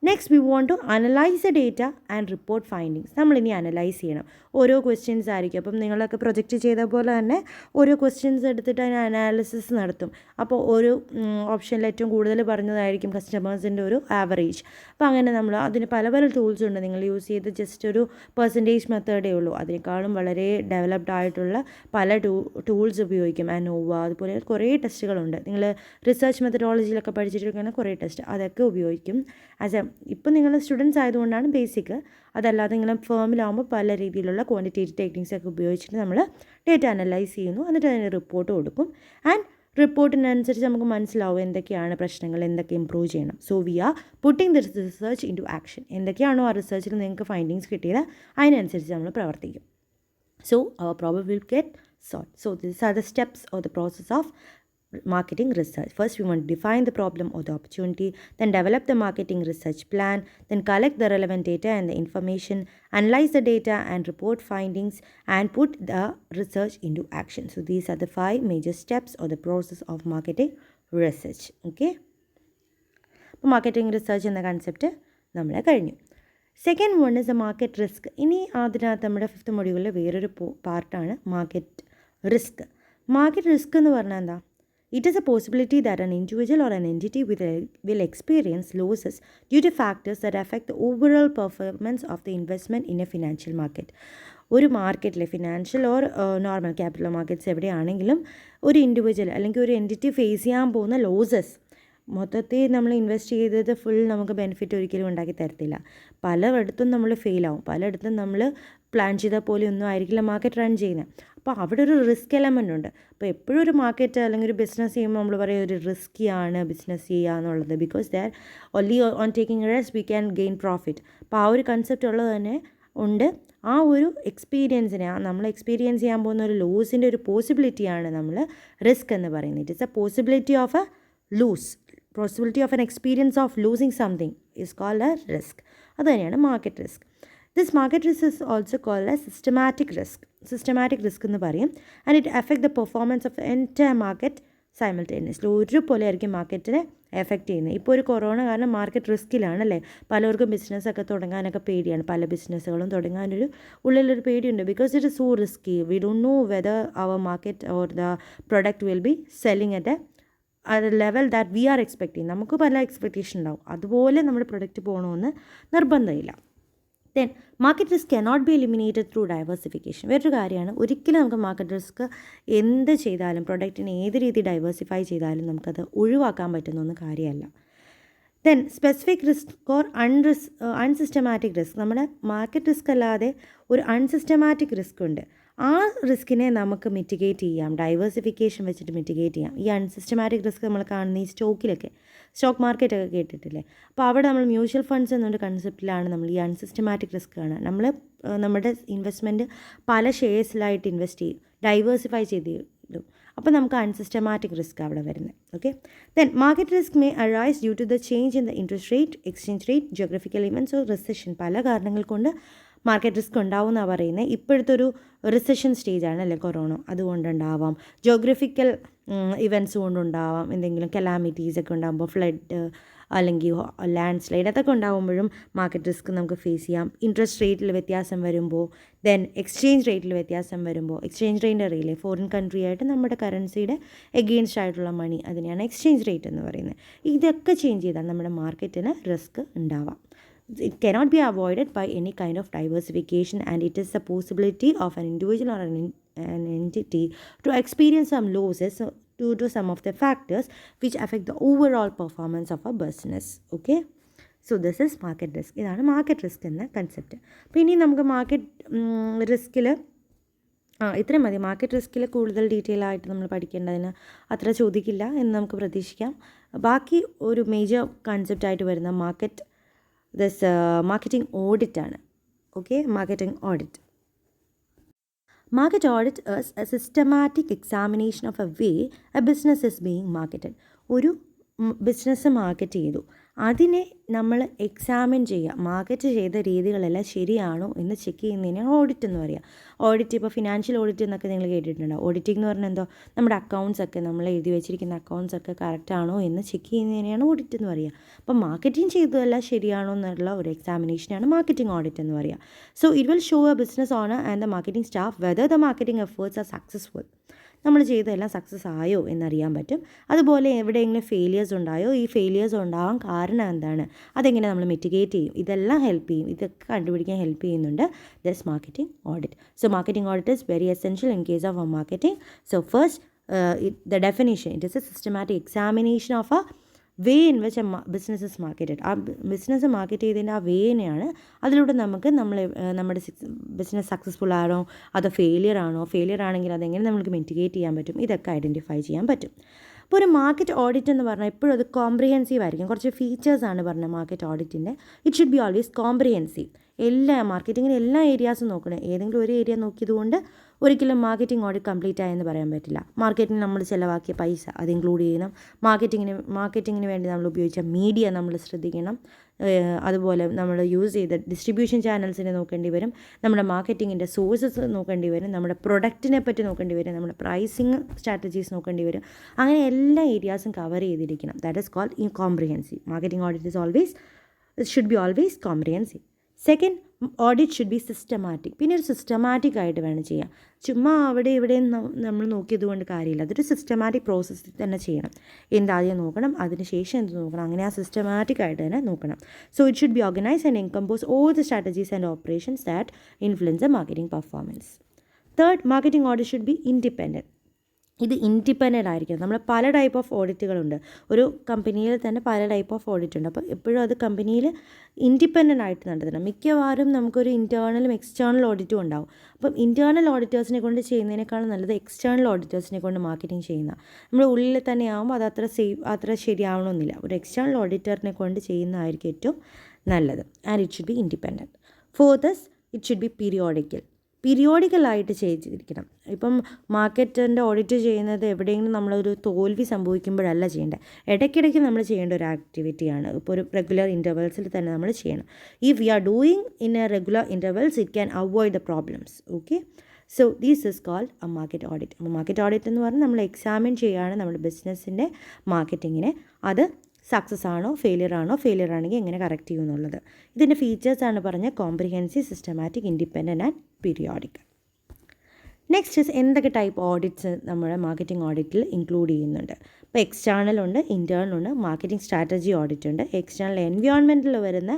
Next, we want to analyse the data and report findings. നമ്മളിനി അനലൈസ് ചെയ്യണം. ഓരോ ക്വസ്റ്റ്യൻസ് ആയിരിക്കും. അപ്പം നിങ്ങളൊക്കെ പ്രൊജക്റ്റ് ചെയ്ത പോലെ തന്നെ ഓരോ ക്വസ്റ്റ്യൻസ് എടുത്തിട്ട് അതിന് അനാലിസിസ് നടത്തും. അപ്പോൾ ഒരു ഓപ്ഷനിൽ ഏറ്റവും കൂടുതൽ പറഞ്ഞതായിരിക്കും കസ്റ്റമേഴ്സിൻ്റെ ഒരു ആവറേജ്. അപ്പോൾ അങ്ങനെ നമ്മൾ അതിന് പല പല ടൂൾസ് ഉണ്ട്. നിങ്ങൾ യൂസ് ചെയ്ത് ജസ്റ്റ് ഒരു പെർസെൻറ്റേജ് മെത്തേഡേ ഉള്ളൂ. അതിനേക്കാളും വളരെ ഡെവലപ്ഡ് ആയിട്ടുള്ള പല ടൂൾസ് ഉപയോഗിക്കും. അനോവ, അതുപോലെ കുറേ ടെസ്റ്റുകളുണ്ട്. നിങ്ങൾ റിസർച്ച് മെത്തഡോളജിയിലൊക്കെ പഠിച്ചിട്ടിരിക്കുന്ന കുറേ ടെസ്റ്റ് അതൊക്കെ ഉപയോഗിക്കും. ഇപ്പം നിങ്ങൾ സ്റ്റുഡൻസ് ആയതുകൊണ്ടാണ് ബേസിക്. അതല്ലാതെ നിങ്ങൾ ഫേമിലാകുമ്പോൾ പല രീതിയിലുള്ള ക്വാണ്ടിറ്റേറ്റീവ് ടെക്നിക്സ് ഒക്കെ ഉപയോഗിച്ചിട്ട് നമ്മൾ ഡേറ്റ അനലൈസ് ചെയ്യുന്നു. എന്നിട്ട് അതിന് റിപ്പോർട്ട് കൊടുക്കും. ആൻഡ് റിപ്പോർട്ടിനനുസരിച്ച് നമുക്ക് മനസ്സിലാവും എന്തൊക്കെയാണ് പ്രശ്നങ്ങൾ, എന്തൊക്കെ ഇമ്പ്രൂവ് ചെയ്യണം. So we are putting this research into action. എന്തൊക്കെയാണോ ആ റിസർച്ചിൽ നിങ്ങൾക്ക് ഫൈൻഡിങ്സ് കിട്ടിയത് അതിനനുസരിച്ച് നമ്മൾ പ്രവർത്തിക്കും. So our problem will get solve. So this are the steps or the process of marketing research. First, we want to define the problem or the opportunity, then develop the marketing research plan, then collect the relevant data and the information, analyze the data and report findings, and put the research into action. So these are the 5 major steps or the process of marketing research. Okay, അപ്പോൾ marketing research എന്ന concept നമ്മൾ കഴിഞ്ഞു. Second one is A market risk. ഇനി അതിനകത്ത് നമ്മുടെ 5th മൊഡ്യൂളിൽ വേറൊരു പാർട്ടാണ് മാർക്കറ്റ് റിസ്ക്. മാർക്കറ്റ് റിസ്ക് എന്ന് പറഞ്ഞാൽ എന്താ? It is a possibility that an individual or an entity will experience losses due to factors that affect the overall performance of the investment in a financial market. ഒരു മാർക്കറ്റിലെ financial or normal capital markets എവിടെയാണെങ്കിലും ഒരു individual അല്ലെങ്കിൽ ഒരു entity face ചെയ്യാൻ പോകുന്ന losses, മൊത്തത്തിൽ നമ്മൾ ഇൻവെസ്റ്റ് ചെയ്തത് ഫുൾ നമുക്ക് ബെനിഫിറ്റ് ഒരിക്കലും ഉണ്ടാക്കി തരത്തില്ല. പലയിടത്തും നമ്മൾ ഫെയിലാവും, പലയിടത്തും നമ്മൾ പ്ലാൻ ചെയ്ത പോലെ ഒന്നും ആയിരിക്കില്ല മാർക്കറ്റ് റൺ ചെയ്യുന്നത്. അപ്പോൾ അവിടെ ഒരു റിസ്ക് എലമെൻ്റ് ഉണ്ട്. അപ്പോൾ എപ്പോഴും ഒരു മാർക്കറ്റ് അല്ലെങ്കിൽ ഒരു ബിസിനസ് ചെയ്യുമ്പോൾ നമ്മൾ പറയും ഒരു റിസ്ക്കിയാണ് ബിസിനസ് ചെയ്യുക എന്നുള്ളത്. Because there only on taking risk we can gain profit. അപ്പോൾ ആ ഒരു കൺസെപ്റ്റ് ഉള്ളത് തന്നെ ഉണ്ട്. ആ ഒരു എക്സ്പീരിയൻസിനെ, നമ്മൾ എക്സ്പീരിയൻസ് ചെയ്യാൻ പോകുന്ന ഒരു ലോസിൻ്റെ ഒരു പോസിബിലിറ്റിയാണ് നമ്മൾ റിസ്ക് എന്ന് പറയുന്നത്. It is a possibility of a loose, possibility of an experience of losing something is called a risk. അത് തന്നെയാണ് market risk. This market risk is also called a systematic risk. Systematic risk എന്ന് പറയും. And it effect the performance of entire market simultaneously. ഒരുപോലെ ആയിരിക്കും മാർക്കറ്റിനെ effect ചെയ്യുന്നത്. ഇപ്പോൾ ഒരു കൊറോണ കാരണം മാർക്കറ്റ് റിസ്ക്കിലാണല്ലേ. പലർക്കും ബിസിനസ്സൊക്കെ തുടങ്ങാനൊക്കെ പേടിയാണ്. പല ബിസിനസ്സുകളും തുടങ്ങാനൊരു ഉള്ളിലൊരു പേടിയുണ്ട്. Because it is so risky. We don't know whether our market or the product will be selling at a level that we are expecting. നമുക്ക് പല എക്സ്പെക്റ്റേഷൻ ഉണ്ടാവും. അതുപോലെ നമ്മുടെ പ്രൊഡക്റ്റ് പോകണമെന്ന് നിർബന്ധമില്ല. Then market risk cannot be eliminated through diversification. വേറൊരു കാര്യമാണ്, ഒരിക്കലും നമുക്ക് മാർക്കറ്റ് റിസ്ക് എന്ത് ചെയ്താലും, പ്രൊഡക്റ്റിനെ ഏത് രീതി ഡൈവേഴ്സിഫൈ ചെയ്താലും നമുക്കത് ഒഴിവാക്കാൻ പറ്റുന്ന കാര്യമല്ല. Then specific risk or unsystematic risk. നമ്മുടെ മാർക്കറ്റ് റിസ്ക് അല്ലാതെ ഒരു അൺസിസ്റ്റമാറ്റിക് റിസ്ക് ഉണ്ട്. ആ റിസ്കിനെ നമുക്ക് മിറ്റിഗേറ്റ് ചെയ്യാം, ഡൈവേഴ്സിഫിക്കേഷൻ വെച്ചിട്ട് മിറ്റിഗേറ്റ് ചെയ്യാം. ഈ അൺസിസ്റ്റമാറ്റിക് റിസ്ക് നമ്മൾ കാണുന്ന ഈ സ്റ്റോക്ക് മാർക്കറ്റൊക്കെ കേട്ടിട്ടില്ലേ? അപ്പോൾ അവിടെ നമ്മൾ മ്യൂച്വൽ ഫണ്ട്സ് എന്നൊരു കൺസെപ്റ്റിലാണ് നമ്മൾ ഈ അൺസിസ്റ്റമാറ്റിക് റിസ്ക് കാണുക. നമ്മൾ നമ്മുടെ ഇൻവെസ്റ്റ്മെൻറ്റ് പല ഷെയർസിലായിട്ട് ഇൻവെസ്റ്റ് ചെയ്യും, ഡൈവേഴ്സിഫൈ ചെയ്തിടും. അപ്പോൾ നമുക്ക് അൺസിസ്റ്റമാറ്റിക് റിസ്ക് അവിടെ വരുന്നത്. Okay, then market risk may arise due to the change in the interest rate, exchange rate, geographical events or recession. പല കാരണങ്ങൾ കൊണ്ട് മാർക്കറ്റ് റിസ്ക് ഉണ്ടാവും എന്നാണ് പറയുന്നത്. ഇപ്പോഴത്തെ ഒരു റിസഷൻ സ്റ്റേജാണ് അല്ലേ കൊറോണ, അതുകൊണ്ടുണ്ടാവാം. ജിയോഗ്രഫിക്കൽ ഇവൻറ്റ്സ് കൊണ്ടുണ്ടാവാം, എന്തെങ്കിലും കലാമിറ്റീസ് ഒക്കെ ഉണ്ടാകുമ്പോൾ, ഫ്ലഡ് അല്ലെങ്കിൽ ലാൻഡ് സ്ലൈഡ് അതൊക്കെ ഉണ്ടാകുമ്പോഴും മാർക്കറ്റ് റിസ്ക് നമുക്ക് ഫേസ് ചെയ്യാം. ഇൻട്രസ്റ്റ് റേറ്റിൽ വ്യത്യാസം വരുമ്പോൾ, ദെൻ എക്സ്ചേഞ്ച് റേറ്റിൽ വ്യത്യാസം വരുമ്പോൾ, എക്സ്ചേഞ്ച് റേറ്റ് അറിയില്ലേ, ഫോറിൻ കൺട്രി ആയിട്ട് നമ്മുടെ കറൻസിയുടെ എഗെയിൻസ്റ്റ് ആയിട്ടുള്ള മണി, അതിനെയാണ് എക്സ്ചേഞ്ച് റേറ്റ് എന്ന് പറയുന്നത്. ഇതൊക്കെ ചേഞ്ച് ചെയ്താൽ നമ്മുടെ മാർക്കറ്റിന് റിസ്ക് ഉണ്ടാവാം. It cannot be avoided by any kind of diversification, and it is the possibility of an individual or an entity to experience some losses due to some of the factors which affect the overall performance of a business. Okay, so this is market risk. ഇതാണ് market risk എന്ന concept. അപ്പോൾ ഇനി നമുക്ക് market റിസ്കിൽ ഇത്രയും മതി. Market റിസ്കിൽ കൂടുതൽ detail ആയിട്ട് നമ്മൾ പഠിക്കേണ്ടതിന് അത്ര ചോദിക്കില്ല എന്ന് നമുക്ക് പ്രതീക്ഷിക്കാം. ബാക്കി ഒരു മേജർ കൺസെപ്റ്റായിട്ട് വരുന്ന മാർക്കറ്റിംഗ് ഓഡിറ്റാണ്. Okay, marketing audit. Market audit is a systematic examination of a way a business is being marketed. ഒരു ബിസിനസ് മാർക്കറ്റ് ചെയ്തു, അതിനെ നമ്മൾ എക്സാമിൻ ചെയ്യുക, മാർക്കറ്റ് ചെയ്ത രീതികളെല്ലാം ശരിയാണോ എന്ന് ചെക്ക് ചെയ്യുന്നതിനാണ് ഓഡിറ്റ് എന്ന് പറയുക. ഓഡിറ്റ് ഇപ്പോൾ ഫിനാൻഷ്യൽ ഓഡിറ്റ് എന്നൊക്കെ നിങ്ങൾ കേട്ടിട്ടുണ്ടോ? ഓഡിറ്റിംഗ് എന്ന് പറഞ്ഞാൽ എന്തോ, നമ്മുടെ അക്കൗണ്ട്സ് ഒക്കെ നമ്മൾ എഴുതി വെച്ചിരിക്കുന്ന അക്കൗണ്ട്സ് ഒക്കെ കറക്റ്റ് ആണോ എന്ന് ചെക്ക് ചെയ്യുന്നതിനെയാണ് ഓഡിറ്റ് എന്ന് പറയുക. അപ്പോൾ മാർക്കറ്റിംഗ് ചെയ്തതെല്ലാം ശരിയാണോ എന്നുള്ള ഒരു എക്സാമിനേഷനാണ് മാർക്കറ്റിംഗ് ഓഡിറ്റ് എന്ന് പറയുക. So it will show a business owner and the marketing staff whether the marketing efforts are successful. നമ്മൾ ചെയ്തതെല്ലാം സക്സസ് ആയോ എന്നറിയാൻ പറ്റും. അതുപോലെ എവിടെയെങ്കിലും ഫെയിലിയേഴ്സ് ഉണ്ടായോ, ഈ ഫെയിലിയേഴ്സ് ഉണ്ടാവാൻ കാരണം എന്താണ്, അതെങ്ങനെ നമ്മൾ മിറ്റിഗേറ്റ് ചെയ്യും, ഇതെല്ലാം ഹെൽപ്പ് ചെയ്യും. ഇതൊക്കെ കണ്ടുപിടിക്കാൻ ഹെൽപ്പ് ചെയ്യുന്നുണ്ട് this marketing audit. So marketing audit is very essential in case of marketing. So first the definition, it is a systematic examination of a way in വെച്ച് എ ബിസിനസ് ഇസ് മാർക്കറ്റഡ്. ആ business market ചെയ്തതിൻ്റെ ആ വേനെയാണ്, അതിലൂടെ നമുക്ക് നമ്മുടെ business successful ആണോ അതോ failure ആണെങ്കിൽ അതെങ്ങനെ നമുക്ക് മിറ്റിഗേറ്റ് ചെയ്യാൻ പറ്റും, ഇതൊക്കെ ഐഡൻറ്റിഫൈ ചെയ്യാൻ പറ്റും. അപ്പോൾ ഒരു മാർക്കറ്റ് ഓഡിറ്റ് എന്ന് പറഞ്ഞാൽ എപ്പോഴും അത് കോംപ്രിഹെൻസീവ് ആയിരിക്കും. കുറച്ച് ഫീച്ചേഴ്സാണ് പറഞ്ഞത് മാർക്കറ്റ് ഓഡിറ്റിൻ്റെ. It should be always comprehensive. എല്ലാ മാർക്കറ്റിങ്ങിന് എല്ലാ ഏരിയാസും നോക്കണം. ഏതെങ്കിലും ഒരു ഏരിയ നോക്കിയതുകൊണ്ട് ഒരിക്കലും മാർക്കറ്റിംഗ് ഓഡിറ്റ് കംപ്ലീറ്റ് ആയെന്ന് പറയാൻ പറ്റില്ല. മാർക്കറ്റിംഗ് നമ്മൾ ചിലവാക്കിയ പൈസ അത് ഇൻക്ലൂഡ് ചെയ്യണം. മാർക്കറ്റിങ്ങിന് വേണ്ടി നമ്മൾ ഉപയോഗിച്ച മീഡിയ നമ്മൾ ശ്രദ്ധിക്കണം. അതുപോലെ നമ്മൾ യൂസ് ചെയ്ത ഡിസ്ട്രിബ്യൂഷൻ ചാനൽസിനെ നോക്കേണ്ടി വരും, നമ്മുടെ മാർക്കറ്റിങ്ങിൻ്റെ സോഴ്സസ് നോക്കേണ്ടി വരും, നമ്മുടെ പ്രൊഡക്റ്റിനെ പറ്റി നോക്കേണ്ടി വരും, നമ്മുടെ പ്രൈസിങ് സ്ട്രാറ്റജീസ് നോക്കേണ്ടി വരും. അങ്ങനെ എല്ലാ ഏരിയാസും കവർ ചെയ്തിരിക്കണം. That is called comprehensive. Marketing audit is always, it should be always comprehensive. Second, audit should be systematic. പിന്നെ ഒരു സിസ്റ്റമാറ്റിക് ആയിട്ട് വേണം ചെയ്യാൻ. ചുമ്മാ അവിടെ ഇവിടെയും നമ്മൾ നോക്കിയത് കൊണ്ട് കാര്യമില്ല. അതൊരു സിസ്റ്റമാറ്റിക് പ്രോസസ്സിൽ തന്നെ ചെയ്യണം. എന്താദ്യം നോക്കണം, അതിന് ശേഷം എന്ത് നോക്കണം, അങ്ങനെ ആ സിസ്റ്റമാറ്റിക് ആയിട്ട് തന്നെ നോക്കണം. So it should be organise and encompass all the strategies and operations that influence the marketing performance. Third, marketing audit should be independent. ഇത് ഇൻഡിപെൻഡൻ്റ് ആയിരിക്കും. നമ്മൾ പല ടൈപ്പ് ഓഫ് ഓഡിറ്റുകളുണ്ട്. ഒരു കമ്പനിയിൽ തന്നെ പല ടൈപ്പ് ഓഫ് ഓഡിറ്റ് ഉണ്ട്. അപ്പോൾ എപ്പോഴും അത് കമ്പനിയിൽ ഇൻഡിപെൻഡൻ്റ് ആയിട്ട് നടത്തണം. മിക്കവാറും നമുക്കൊരു ഇൻറ്റേർണലും എക്സ്റ്റേണൽ ഓഡിറ്റും ഉണ്ടാവും. അപ്പം ഇൻറ്റേർണൽ ഓഡിറ്റേഴ്സിനെ കൊണ്ട് ചെയ്യുന്നതിനേക്കാളും നല്ലത് എക്സ്റ്റേണൽ ഓഡിറ്റേഴ്സിനെ കൊണ്ട് മാർക്കറ്റിംഗ് ചെയ്യുന്ന. നമ്മുടെ ഉള്ളിൽ തന്നെ ആകുമ്പോൾ അത് അത്ര ശരിയാവണമെന്നില്ല. ഒരു എക്സ്റ്റേണൽ ഓഡിറ്ററിനെ കൊണ്ട് ചെയ്യുന്നതായിരിക്കും ഏറ്റവും നല്ലത്. And it should be independent. Fourth, it should be പീരിയോഡിക്കലായിട്ട് ചെയ്തിരിക്കണം. ഇപ്പം മാർക്കറ്റിൻ്റെ ഓഡിറ്റ് ചെയ്യുന്നത് എവിടെയെങ്കിലും നമ്മളൊരു തോൽവി സംഭവിക്കുമ്പോഴല്ല ചെയ്യേണ്ടത്. ഇടയ്ക്കിടയ്ക്ക് നമ്മൾ ചെയ്യേണ്ട ഒരു ആക്ടിവിറ്റിയാണ്. ഇപ്പോൾ ഒരു റെഗുലർ ഇൻ്റർവെൽസിൽ തന്നെ നമ്മൾ ചെയ്യണം. If we are doing in a regular intervals it can avoid the problems. Okay, so these is called a market audit. അപ്പോൾ മാർക്കറ്റ് ഓഡിറ്റ് എന്ന് പറഞ്ഞാൽ നമ്മൾ എക്സാമിൻ ചെയ്യുകയാണ് നമ്മുടെ ബിസിനസ്സിൻ്റെ മാർക്കറ്റിങ്ങിനെ. അത് സക്സസ് ആണോ ഫെയിലിയർ ആണെങ്കിൽ എങ്ങനെ കറക്റ്റ് ചെയ്യും എന്നുള്ളത്. ഇതിൻ്റെ ഫീച്ചേഴ്സാണ് പറഞ്ഞ comprehensive, systematic, independent and periodical. Next എന്തൊക്കെ ടൈപ്പ് ഓഡിറ്റ്സ് നമ്മുടെ മാർക്കറ്റിംഗ് ഓഡിറ്റിൽ ഇൻക്ലൂഡ് ചെയ്യുന്നുണ്ട്. ഇപ്പോൾ എക്സ്റ്റേണൽ ഉണ്ട്, ഇൻറ്റേർണൽ ഉണ്ട്, മാർക്കറ്റിംഗ് സ്ട്രാറ്റജി ഓഡിറ്റ് ഉണ്ട്. എക്സ്റ്റേണൽ എൻവയോൺമെൻറ്റിൽ വരുന്ന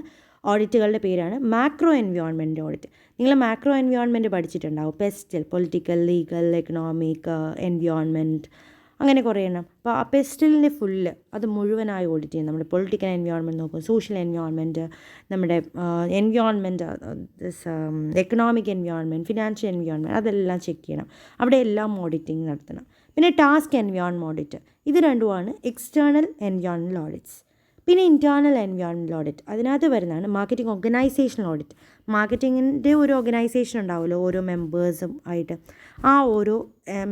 ഓഡിറ്റുകളുടെ പേരാണ് മാക്രോ എൻവയോൺമെൻറ്റ് ഓഡിറ്റ്. നിങ്ങൾ മാക്രോ എൻവയോൺമെൻറ്റ് പഠിച്ചിട്ടുണ്ടാവും. PESTEL, political, legal, economic, environment, അങ്ങനെ കുറേ എണ്ണം. അപ്പോൾ ആ പെസ്റ്റിലിൻ്റെ ഫുള്ള് അത് മുഴുവനായി ഓഡിറ്റ് ചെയ്യും. നമ്മുടെ പൊളിറ്റിക്കൽ എൻവയോൺമെൻറ്റ് നോക്കും, സോഷ്യൽ എൻവയോൺമെൻറ്റ്, നമ്മുടെ environment, economic environment, financial environment, അതെല്ലാം ചെക്ക് ചെയ്യണം. അവിടെ എല്ലാം ഓഡിറ്റിംഗ് നടത്തണം. പിന്നെ ടാസ്ക് എൻവയോൺമെൻറ്റ് ഓഡിറ്റ്, ഇത് രണ്ടുമാണ് എക്സ്റ്റേണൽ എൻവയോൺമെൻറ്റൽ ഓഡിറ്റ്സ്. പിന്നെ ഇൻറ്റേർണൽ എൻവയോൺമെൻറ്റൽ ഓഡിറ്റ്, അതിനകത്ത് വരുന്നതാണ് മാർക്കറ്റിംഗ് ഓർഗനൈസേഷണൽ ഓഡിറ്റ്. മാർക്കറ്റിങ്ങിൻ്റെ ഒരു ഓർഗനൈസേഷൻ ഉണ്ടാവുമല്ലോ, ഓരോ മെമ്പേഴ്സും ആയിട്ട്. ആ ഓരോ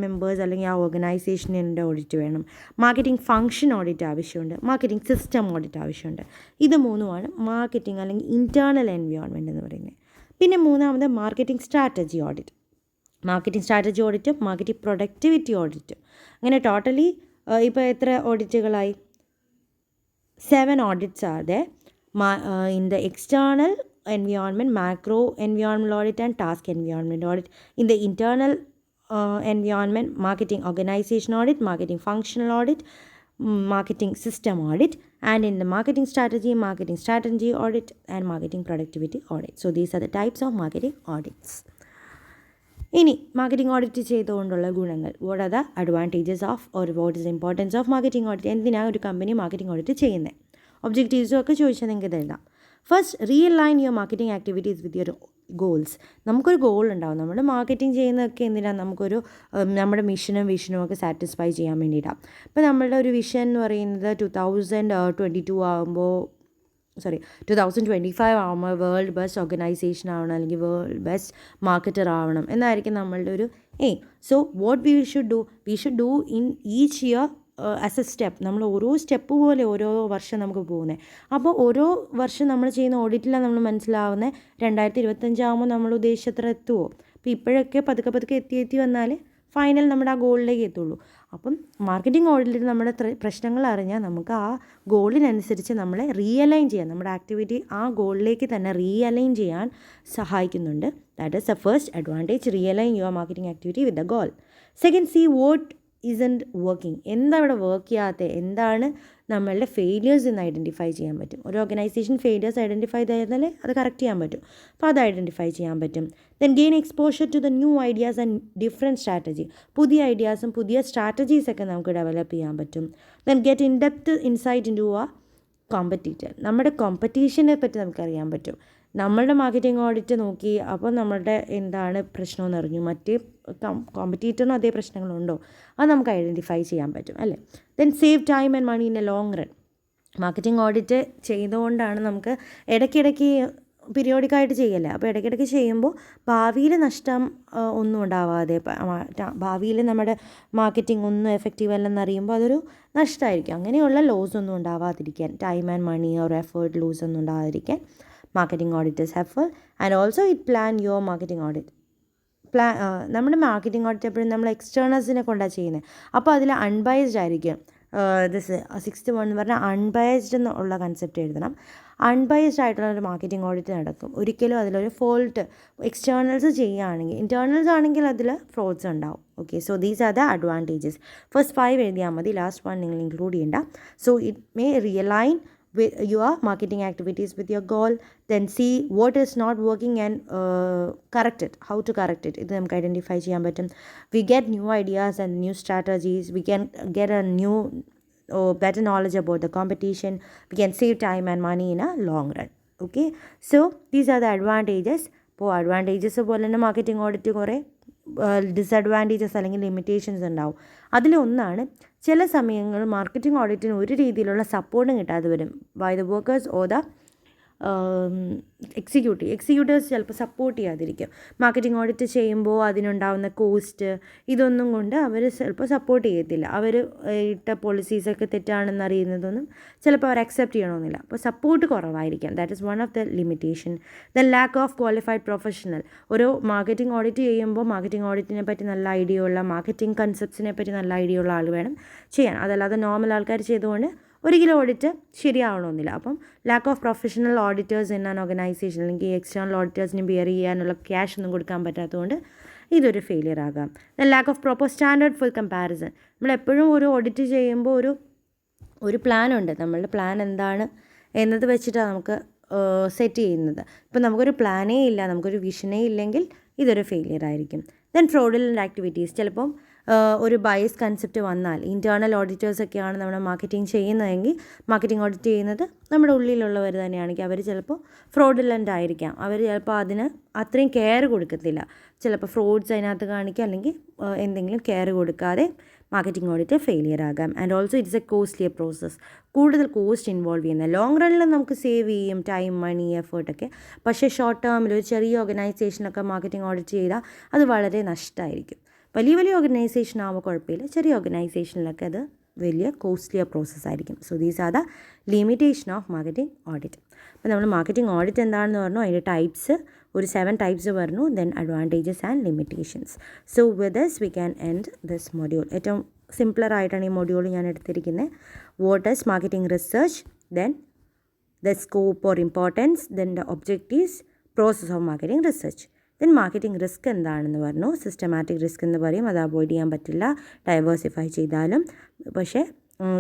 മെമ്പേഴ്സ് അല്ലെങ്കിൽ ആ ഓർഗനൈസേഷൻ്റെ ഓഡിറ്റ് വേണം. മാർക്കറ്റിംഗ് ഫംഗ്ഷൻ ഓഡിറ്റ് ആവശ്യമുണ്ട്. മാർക്കറ്റിംഗ് സിസ്റ്റം ഓഡിറ്റ് ആവശ്യമുണ്ട്. ഇത് മൂന്നുമാണ് മാർക്കറ്റിംഗ് അല്ലെങ്കിൽ ഇൻറ്റേർണൽ എൻവയോൺമെൻറ്റ് എന്ന് പറയുന്നത്. പിന്നെ മൂന്നാമത് marketing strategy audit. Marketing strategy audit, marketing productivity audit. അങ്ങനെ ടോട്ടലി ഇപ്പോൾ എത്ര ഓഡിറ്റുകളായി? 7 audits are there in the external environment, macro environmental audit and task environment audit. In the internal environment, marketing organization audit, marketing functional audit, marketing system audit, and in the marketing strategy audit and marketing productivity audit. So these are the types of marketing audits. ഇനി marketing audit ചെയ്തുകൊണ്ടുള്ള ഗുണങ്ങൾ. What are the advantages of or what is importance of marketing audit? എന്തിനാണ് ഒരു company marketing audit ചെയ്യുന്നത്? ഒബ്ജക്റ്റീവ്സും ഒക്കെ ചോദിച്ചാൽ നിങ്ങൾക്ക് ഇതെഴുതാം. First, realign your marketing activities with your goals. നമുക്കൊരു ഗോൾ ഉണ്ടാവും. നമ്മൾ മാർക്കറ്റിംഗ് ചെയ്യുന്നതൊക്കെ എന്തിനാണ്? നമുക്കൊരു നമ്മുടെ മിഷനും വിഷനും ഒക്കെ സാറ്റിസ്ഫൈ ചെയ്യാൻ വേണ്ടിയിട്ടാണ്. ഇപ്പോൾ നമ്മളുടെ ഒരു വിഷൻ എന്ന് പറയുന്നത് 2025 ആകുമ്പോൾ വേൾഡ് ബെസ്റ്റ് ഓർഗനൈസേഷൻ ആവണം, അല്ലെങ്കിൽ വേൾഡ് ബെസ്റ്റ് മാർക്കറ്റർ ആവണം എന്നായിരിക്കും നമ്മളുടെ ഒരു aim. So what we should do in each year as A step. നമ്മൾ ഓരോ സ്റ്റെപ്പ് പോലെ ഓരോ വർഷം നമുക്ക് പോകുന്നത്. അപ്പോൾ ഓരോ വർഷം നമ്മൾ ചെയ്യുന്ന ഓഡിറ്റിലാണ് നമ്മൾ മനസ്സിലാവുന്നത് 2025 ആകുമ്പോൾ നമ്മൾ ഉദ്ദേശിച്ചത്ര എത്തുമോ. അപ്പോൾ ഇപ്പോഴൊക്കെ പതുക്കെ എത്തി വന്നാൽ ഫൈനൽ നമ്മുടെ ആ ഗോളിലേക്ക് എത്തുള്ളൂ. അപ്പം മാർക്കറ്റിംഗ് ഓഡിറ്റിൽ നമ്മുടെ പ്രശ്നങ്ങൾ അറിഞ്ഞാൽ നമുക്ക് ആ ഗോളിനനുസരിച്ച് നമ്മളെ റീഅലൈൻ ചെയ്യാൻ, നമ്മുടെ ആക്ടിവിറ്റി ആ ഗോളിലേക്ക് തന്നെ റീഅലൈൻ ചെയ്യാൻ സഹായിക്കുന്നുണ്ട്. That is the first advantage, realign your marketing activity with the goal. Second, see what isn't working. എന്താ ഇവിടെ വർക്ക് ചെയ്യാത്തത്, എന്താണ് നമ്മളുടെ ഫെയിലിയേഴ്സ് എന്ന് ഐഡൻറ്റിഫൈ ചെയ്യാൻ പറ്റും. ഒരു ഓർഗനൈസേഷൻ ഫെയിലിയേഴ്സ് ഐഡൻറ്റിഫൈ ചെയ്താൽ അത് കറക്റ്റ് ചെയ്യാൻ പറ്റും. അപ്പോൾ അത് ഐഡൻറ്റിഫൈ ചെയ്യാൻ പറ്റും. Then gain exposure to the new ideas and different strategy. പുതിയ ഐഡിയാസും പുതിയ സ്ട്രാറ്റജീസൊക്കെ നമുക്ക് ഡെവലപ്പ് ചെയ്യാൻ പറ്റും. Then get in depth insight into ആ കോമ്പറ്റീറ്റർ. നമ്മുടെ കോമ്പറ്റീഷനെ പറ്റി നമുക്കറിയാൻ പറ്റും. നമ്മളുടെ മാർക്കറ്റിംഗ് ഓഡിറ്റ് നോക്കി അപ്പോൾ നമ്മളുടെ എന്താണ് പ്രശ്നമെന്ന് അറിഞ്ഞു. മറ്റേ കോമ്പറ്റീറ്ററിനും അതേ പ്രശ്നങ്ങളുണ്ടോ അത് നമുക്ക് ഐഡൻറ്റിഫൈ ചെയ്യാൻ പറ്റും, അല്ലേ. Then save time and money in a long run. Marketing audit ചെയ്തുകൊണ്ടാണ് നമുക്ക് ഇടയ്ക്കിടയ്ക്ക് പീരിയോഡിക്കായിട്ട് ചെയ്യല്ലേ. അപ്പോൾ ഇടയ്ക്കിടയ്ക്ക് ചെയ്യുമ്പോൾ ഭാവിയിൽ നഷ്ടം ഒന്നും ഉണ്ടാവാതെ, ഭാവിയിൽ നമ്മുടെ മാർക്കറ്റിംഗ് ഒന്നും എഫക്റ്റീവ് അല്ലെന്നറിയുമ്പോൾ അതൊരു നഷ്ടമായിരിക്കും. അങ്ങനെയുള്ള ലോസ് ഒന്നും ഉണ്ടാവാതിരിക്കാൻ, time and money or effort lose ഒന്നും ഉണ്ടാവാതിരിക്കാൻ marketing audit is helpful. And also it plan your marketing audit. നമ്മുടെ മാർക്കറ്റിംഗ് ഓഡിറ്റ് എപ്പോഴും നമ്മൾ എക്സ്റ്റേണൽസിനെ കൊണ്ടാണ് ചെയ്യുന്നത്. അപ്പോൾ അതിൽ അൺബയസ്ഡ് ആയിരിക്കും. ദിസ് 6th വൺ എന്ന് പറഞ്ഞാൽ അൺബയസ്ഡ് എന്നുള്ള കൺസെപ്റ്റ് എഴുതണം. അൺബയസ്ഡ് ആയിട്ടുള്ള ഒരു മാർക്കറ്റിംഗ് ഓഡിറ്റ് നടക്കും. ഒരിക്കലും അതിലൊരു ഫോൾട്ട് എക്സ്റ്റേണൽസ് ചെയ്യുകയാണെങ്കിൽ, ഇൻറ്റേർണൽസ് ആണെങ്കിൽ അതിൽ ഫ്രോഡ്സ് ഉണ്ടാവും. Okay, so these are the advantages. First 5 എഴുതിയാൽ മതി, ലാസ്റ്റ് 1 നിങ്ങൾ ഇൻക്ലൂഡ് ചെയ്യേണ്ട. So it may realign with your marketing activities with your goal. Then see what is not working and correct it, how to correct it. ഇത് നമുക്ക് identify ചെയ്യാൻ പറ്റും. We get new ideas and new strategies. We can get a new better knowledge about the competition. We can save time and money in a long run. Okay, so these are the advantages. അപ്പോൾ advantages പോലെ തന്നെ marketing audit കുറേ disadvantages അല്ലെങ്കിൽ limitations ഉണ്ടാവും. അതിലൊന്നാണ് ചില സമയങ്ങളിൽ marketing ഓഡിറ്റിന് ഒരു രീതിയിലുള്ള സപ്പോർട്ടും കിട്ടാതെ വരും by the workers or the executives ചിലപ്പോൾ സപ്പോർട്ട് ചെയ്യാതിരിക്കും. മാർക്കറ്റിംഗ് ഓഡിറ്റ് ചെയ്യുമ്പോൾ അതിനുണ്ടാകുന്ന കോസ്റ്റ് ഇതൊന്നും കൊണ്ട് അവർ ചിലപ്പോൾ സപ്പോർട്ട് ചെയ്യത്തില്ല. അവർ ഇട്ട പോളിസീസൊക്കെ തെറ്റാണെന്ന് അറിയുന്നതൊന്നും ചിലപ്പോൾ അവർ അക്സെപ്റ്റ് ചെയ്യണമെന്നില്ല. അപ്പോൾ സപ്പോർട്ട് കുറവായിരിക്കാം. That is one of the limitation. The lack of qualified professional. ഒരു മാർക്കറ്റിംഗ് ഓഡിറ്റ് ചെയ്യുമ്പോൾ മാർക്കറ്റിംഗ് ഓഡിറ്റിനെ പറ്റി നല്ല ഐഡിയ ഉള്ള, മാർക്കറ്റിംഗ് കൺസെപ്റ്റ്സിനെ പറ്റി നല്ല ഐഡിയ ഉള്ള ആൾ വേണം ചെയ്യാൻ. അതല്ലാതെ നോർമൽ ആൾക്കാർ ചെയ്തുകൊണ്ട് ഒരിക്കലും ഓഡിറ്റ് ശരിയാവണമെന്നില്ല. അപ്പം lack of professional auditors in an organisation, അല്ലെങ്കിൽ എക്സ്റ്റേണൽ ഓഡിറ്റേഴ്സിന് ബിയർ ചെയ്യാനുള്ള ക്യാഷ് ഒന്നും കൊടുക്കാൻ പറ്റാത്തതുകൊണ്ട് ഇതൊരു ഫെയിലിയർ ആകാം. Then lack of proper standard for comparison. നമ്മളെപ്പോഴും ഒരു ഓഡിറ്റ് ചെയ്യുമ്പോൾ ഒരു പ്ലാനുണ്ട്. നമ്മളുടെ പ്ലാൻ എന്താണ് എന്നത് വെച്ചിട്ടാണ് നമുക്ക് സെറ്റ് ചെയ്യുന്നത്. ഇപ്പം നമുക്കൊരു പ്ലാനേ ഇല്ല, നമുക്കൊരു വിഷനേ ഇല്ലെങ്കിൽ ഇതൊരു ഫെയിലിയർ ആയിരിക്കും. Then fraudulent activities. ചിലപ്പം ഒരു ബയസ് കൺസെപ്റ്റ് വന്നാൽ, ഇൻറ്റേർണൽ ഓഡിറ്റേഴ്സൊക്കെയാണ് നമ്മുടെ മാർക്കറ്റിംഗ് ചെയ്യുന്നതെങ്കിൽ, മാർക്കറ്റിംഗ് ഓഡിറ്റ് ചെയ്യുന്നത് നമ്മുടെ ഉള്ളിലുള്ളവർ തന്നെയാണെങ്കിൽ അവർ ചിലപ്പോൾ ഫ്രോഡുലൻ്റ് ആയിരിക്കാം. അവർ ചിലപ്പോൾ അതിന് അത്രയും കെയർ കൊടുക്കത്തില്ല. ചിലപ്പോൾ ഫ്രോഡ്സ് അതിനകത്ത് കാണിക്കുക, അല്ലെങ്കിൽ എന്തെങ്കിലും കെയർ കൊടുക്കാതെ മാർക്കറ്റിംഗ് ഓഡിറ്റ് ഫെയിലിയർ ആകാം. And also it's A costlier process. കൂടുതൽ കോസ്റ്റ് ഇൻവോൾവ് ചെയ്യുന്നത്. ലോങ് റണ്ണിൽ നമുക്ക് സേവ് ചെയ്യും ടൈം, മണി, എഫേർട്ടൊക്കെ. പക്ഷേ ഷോർട്ട് ടേമിൽ ഒരു ചെറിയ ഓർഗനൈസേഷനൊക്കെ മാർക്കറ്റിംഗ് ഓഡിറ്റ് ചെയ്താൽ അത് വളരെ നഷ്ടമായിരിക്കും. വലിയ വലിയ ഓർഗനൈസേഷൻ ആകുമ്പോൾ കുഴപ്പമില്ല, ചെറിയ ഓർഗനൈസേഷനിലൊക്കെ അത് വലിയ കോസ്റ്റ്ലിയർ പ്രോസസ്സായിരിക്കും. So these are the limitation of marketing audit. അപ്പോൾ നമ്മൾ മാർക്കറ്റിംഗ് ഓഡിറ്റ് എന്താണെന്ന് പറഞ്ഞു, അതിൻ്റെ ടൈപ്സ് ഒരു 7 ടൈപ്സ് പറഞ്ഞു. Then advantages and limitations. So with this we can end this module. ഏറ്റവും സിംപ്ലറായിട്ടാണ് ഈ മൊഡ്യൂൾ ഞാൻ എടുത്തിരിക്കുന്നത്. What is marketing research, then the scope or importance, then the objectives, process of marketing research. Then marketing risk എന്താണെന്ന് പറഞ്ഞു. Systematic risk എന്ന് പറയും, അത് avoid ചെയ്യാൻ പറ്റില്ല ഡൈവേഴ്സിഫൈ ചെയ്താലും. പക്ഷേ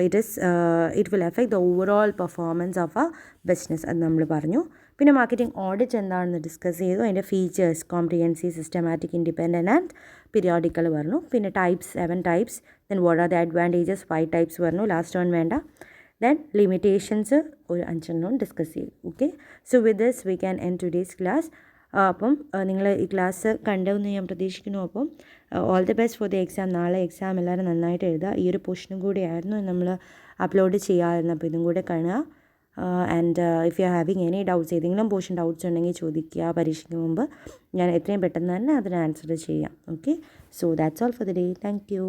it will effect the overall performance of A business, അത് നമ്മൾ പറഞ്ഞു. പിന്നെ മാർക്കറ്റിംഗ് ഓഡിറ്റ് എന്താണെന്ന് ഡിസ്കസ് ചെയ്തു. അതിൻ്റെ features, comprehensive, systematic, independent and periodical പറഞ്ഞു. പിന്നെ types, 7 types. Then what are the advantages, 5 types പറഞ്ഞു. ലാസ്റ്റ് വൺ വേണ്ട. ദെൻ ലിമിറ്റേഷൻസ് ഒരു 5 ഡിസ്കസ് ചെയ്തു. Okay, so with this we can end today's class. അപ്പം നിങ്ങൾ ഈ ക്ലാസ് കണ്ടെന്ന് ഞാൻ പ്രതീക്ഷിക്കുന്നു. അപ്പം all the best for the exam. നാളെ എക്സാം എല്ലാവരും നന്നായിട്ട് എഴുതുക. ഈ ഒരു പോർഷനും കൂടിയായിരുന്നു നമ്മൾ അപ്ലോഡ് ചെയ്യാമായിരുന്നു. അപ്പോൾ ഇതും കൂടെ കാണുക. And if you are having any doubts, ഏതെങ്കിലും പോർഷൻ ഡൗട്ട്സ് ഉണ്ടെങ്കിൽ ചോദിക്കുക. പരീക്ഷയ്ക്ക് മുമ്പ് ഞാൻ എത്രയും പെട്ടെന്ന് തന്നെ അതിന് ആൻസർ ചെയ്യാം. Okay, so that's all for the day. Thank you.